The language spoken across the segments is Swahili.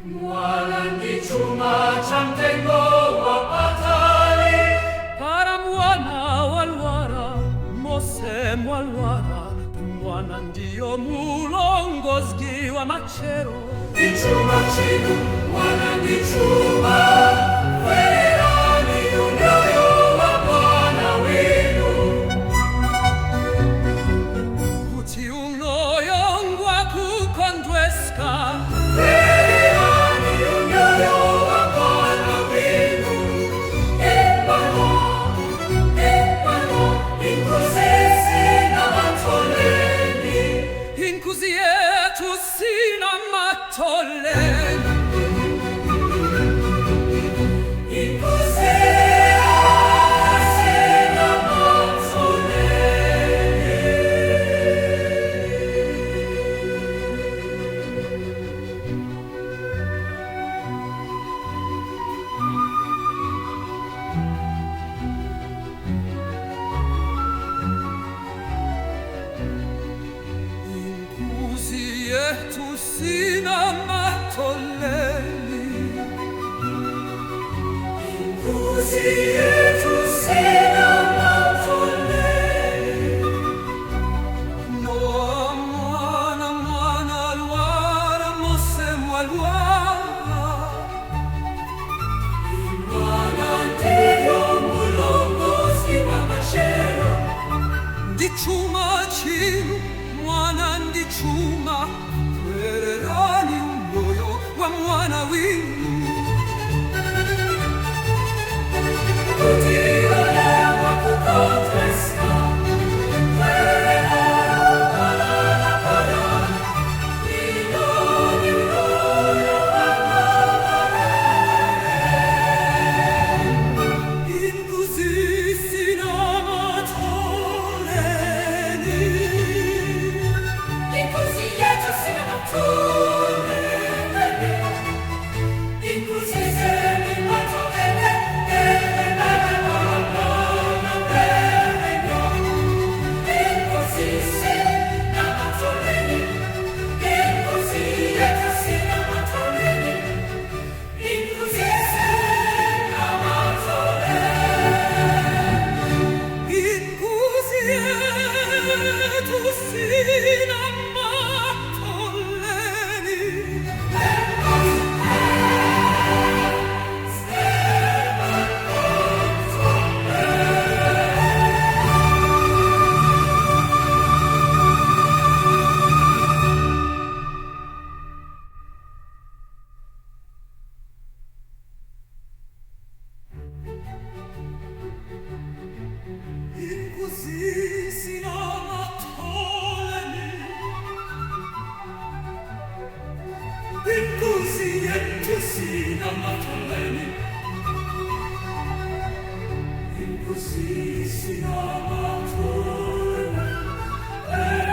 Mwana ni chuma cha mtengo wa patali, para mwana walwara mose mwalwara, mwana ndiyo mulongozi wa machero. Ni chuma chinu, mwana ni chuma, werani unyoyo wa Bwana wenu. Kuti unoyo ngwa kukondweska, Werani unyoyo wa Bwana wenu. Epano, inkusisi na matoleni. inkuzi yetu sina matoleni. Inkuzi yetu sina matoleni. Inkuzi yetu sina matoleni. Noa mwana alwara mose mwalwara, Mwana ndiyo mulongozi wa machero. ndi chuma chinu, mwana ndi chuma, wererani umoyo wa mwana winu. Kutiyolewa kukondweska, werani Bwana Bwana. Inoni unoyo wa Bwana. Inkuzi sina matoleni. Inkuzi yetu sina matoleni. Inkuzi zenu matoleni. Inkuzi yetu sina matoleni. Inkuzi sina matoleni. Inkuzi yetu sina matoleni. Inkuzi sina matoleni.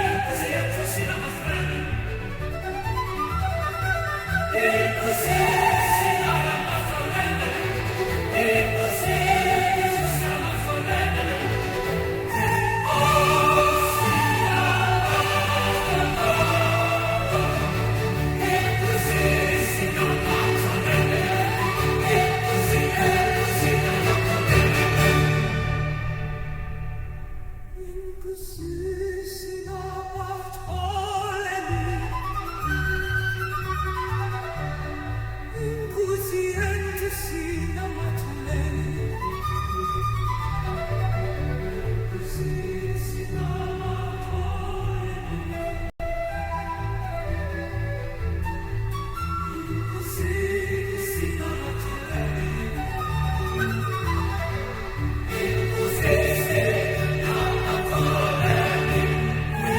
Inkuzi yetu sina matoleni. Inkuzi